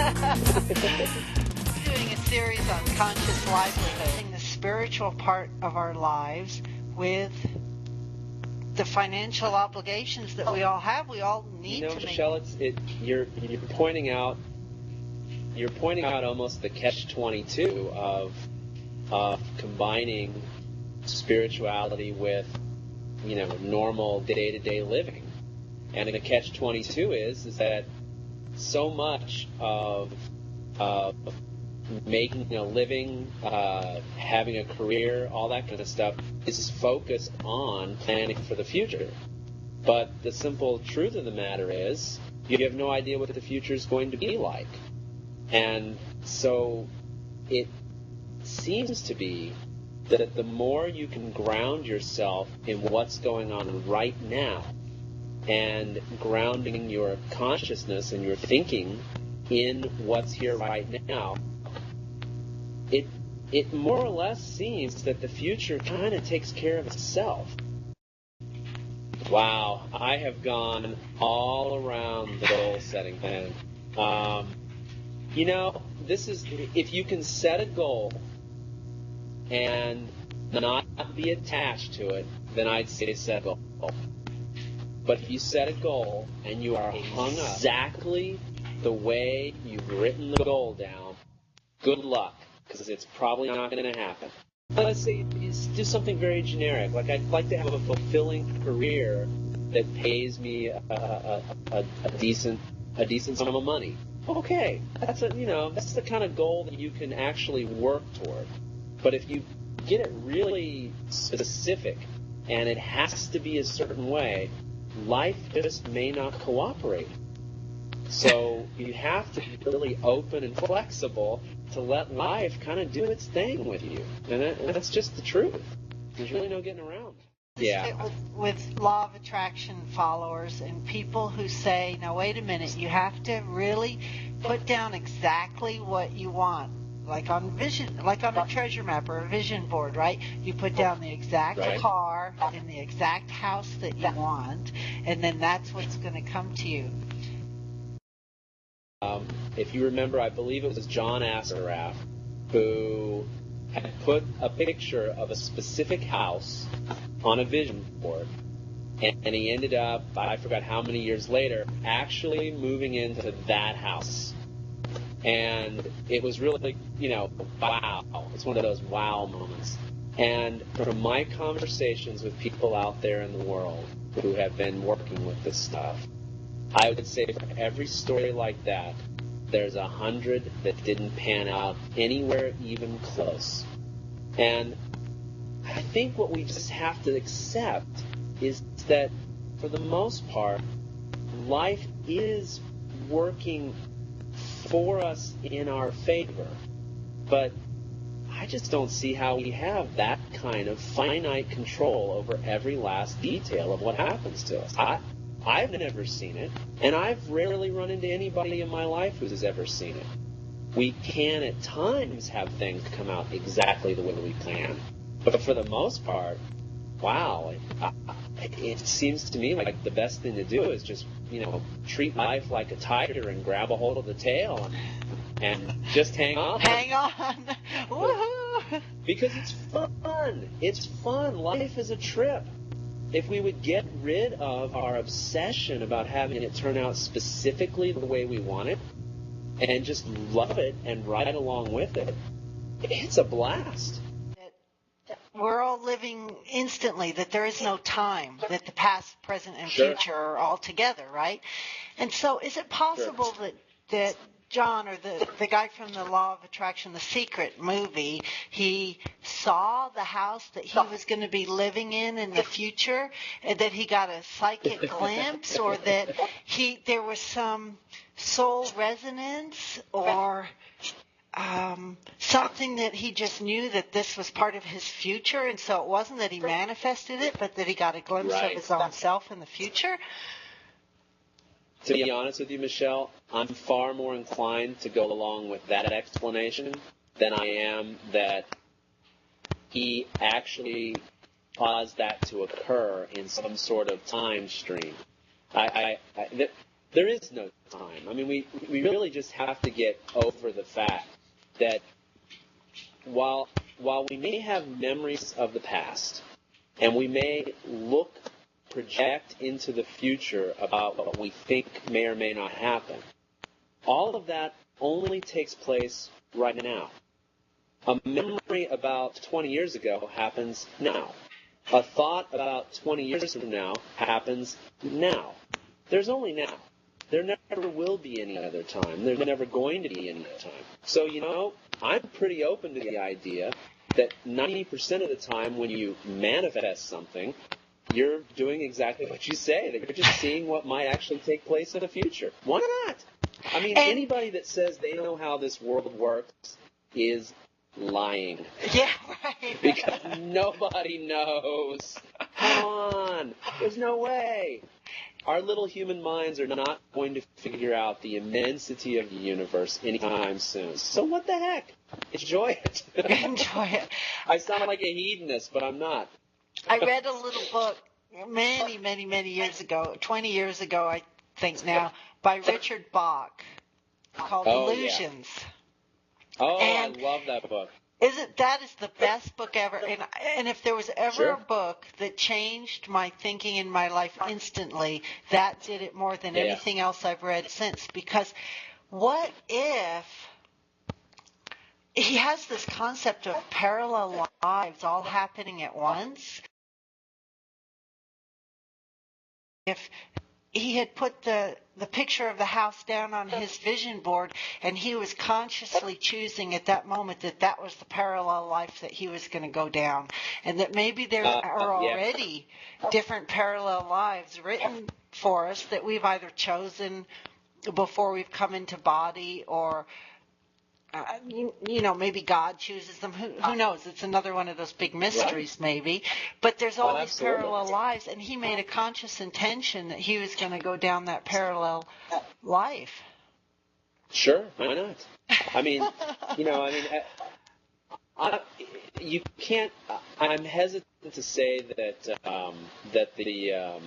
Doing a series on conscious livelihood, the spiritual part of our lives with the financial obligations that we all have. We all need to Michelle, you're pointing out almost the catch-22 of combining spirituality with normal day-to-day living. And the catch-22 is that so much of making a living, having a career, all that kind of stuff is focused on planning for the future. But the simple truth of the matter is you have no idea what the future is going to be like. And so it seems to be that the more you can ground yourself in what's going on right now and grounding your consciousness and your thinking in what's here right now, it more or less seems that the future kind of takes care of itself. Wow, I have gone all around the goal-setting thing. This is, if you can set a goal and not be attached to it, then I'd say set a goal. But if you set a goal and you are hung up exactly the way you've written the goal down, good luck, because it's probably not going to happen. Let's say you do something very generic, like I'd like to have a fulfilling career that pays me a decent sum of money. Okay, that's the kind of goal that you can actually work toward. But if you get it really specific and it has to be a certain way, life just may not cooperate. So you have to be really open and flexible to let life kind of do its thing with you. And that's just the truth. There's really no getting around it. Yeah. With law of attraction followers and people who say, now wait a minute, you have to really put down exactly what you want. Like on a treasure map or a vision board, right? You put down the exact car and the exact house that you want, and then that's what's going to come to you. If you remember, I believe it was John Assaraf who had put a picture of a specific house on a vision board, and he ended up, I forgot how many years later, actually moving into that house. And it was really, wow. It's one of those wow moments. And from my conversations with people out there in the world who have been working with this stuff, I would say for every story like that, there's 100 that didn't pan out anywhere even close. And I think what we just have to accept is that for the most part, life is working for us in our favor. But I just don't see how we have that kind of finite control over every last detail of what happens to us. I've never seen it, and I've rarely run into anybody in my life who has ever seen it. We can at times have things come out exactly the way we plan. But for the most part, wow, it seems to me like the best thing to do is just, treat life like a tiger and grab a hold of the tail and just hang on. Hang on. Woohoo! Because it's fun. It's fun. Life is a trip. If we would get rid of our obsession about having it turn out specifically the way we want it and just love it and ride along with it, it's a blast. We're all living instantly, that there is no time, that the past, present, and future are all together, right? And so is it possible that John, or the guy from the Law of Attraction, The Secret movie, he saw the house that he was going to be living in the future, and that he got a psychic glimpse, or that there was some soul resonance, or something that he just knew that this was part of his future, and so it wasn't that he manifested it, but that he got a glimpse of his own self in the future? To be honest with you, Michelle, I'm far more inclined to go along with that explanation than I am that he actually caused that to occur in some sort of time stream. There is no time. I mean, we really just have to get over the fact that while we may have memories of the past, and we may project into the future about what we think may or may not happen, all of that only takes place right now. A memory about 20 years ago happens now. A thought about 20 years from now happens now. There's only now. There never will be any other time. There's never going to be any other time. So, I'm pretty open to the idea that 90% of the time when you manifest something, you're doing exactly what you say, that you're just seeing what might actually take place in the future. Why not? I mean, anybody that says they know how this world works is lying. Yeah, right. Because nobody knows. Come on. There's no way. Our little human minds are not going to figure out the immensity of the universe anytime soon. So what the heck? Enjoy it. Enjoy it. I sound like a hedonist, but I'm not. I read a little book many, many, many years ago, 20 years ago, I think now, by Richard Bach called Illusions. Yeah. Oh, and I love that book. That is the best book ever. And if there was ever a book that changed my thinking in my life instantly, that did it more than anything else I've read since. Because what if he has this concept of parallel lives all happening at once? If he had put the picture of the house down on his vision board, and he was consciously choosing at that moment that was the parallel life that he was going to go down, and that maybe there are already different parallel lives written for us that we've either chosen before we've come into body, or maybe God chooses them. Who knows? It's another one of those big mysteries, maybe. But there's all these parallel lives, and he made a conscious intention that he was going to go down that parallel life. Sure, why not? I mean, you can't. I'm hesitant to say that the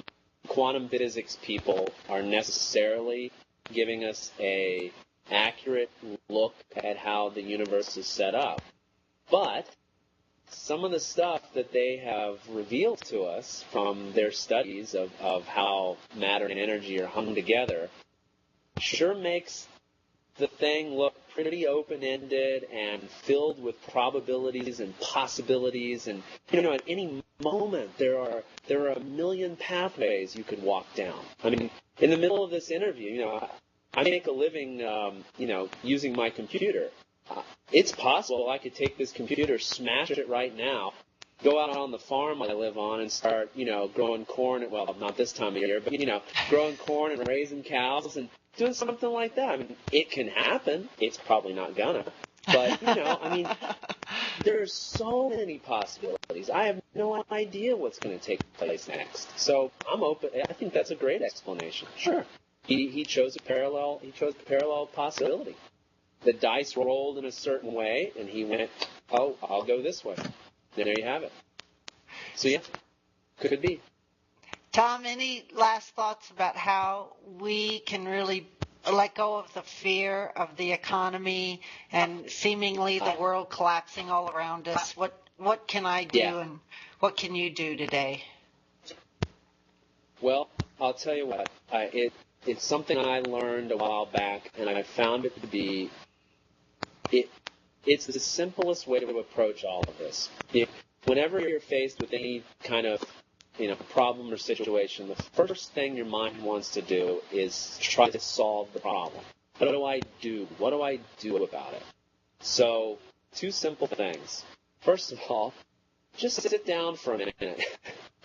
quantum physics people are necessarily giving us a accurate look at how the universe is set up. But some of the stuff that they have revealed to us from their studies of how matter and energy are hung together sure makes the thing look pretty open-ended and filled with probabilities and possibilities. And, at any moment there are a million pathways you could walk down. I mean, in the middle of this interview, I make a living, using my computer. It's possible I could take this computer, smash it right now, go out on the farm I live on and start, growing corn. Well, not this time of year, but, growing corn and raising cows and doing something like that. I mean, it can happen. It's probably not gonna. But, there's so many possibilities. I have no idea what's going to take place next. So I'm open. I think that's a great explanation. Sure. He chose a parallel possibility. The dice rolled in a certain way, and he went, oh, I'll go this way. There you have it. So, yeah, could be. Tom, any last thoughts about how we can really let go of the fear of the economy and seemingly the world collapsing all around us? What can I do, and what can you do today? Well, I'll tell you what. It's something I learned a while back, and I found it to be it's the simplest way to approach all of this. Whenever you're faced with any kind of problem or situation, the first thing your mind wants to do is try to solve the problem. What do I do? What do I do about it? So, two simple things. First of all, just sit down for a minute.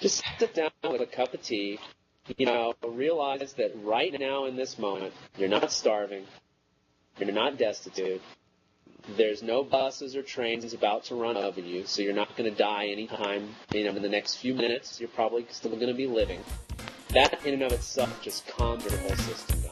Just sit down with a cup of tea. Realize that right now in this moment, you're not starving, you're not destitute, there's no buses or trains about to run over you, so you're not going to die anytime, in the next few minutes, you're probably still going to be living. That in and of itself just calms your whole system down.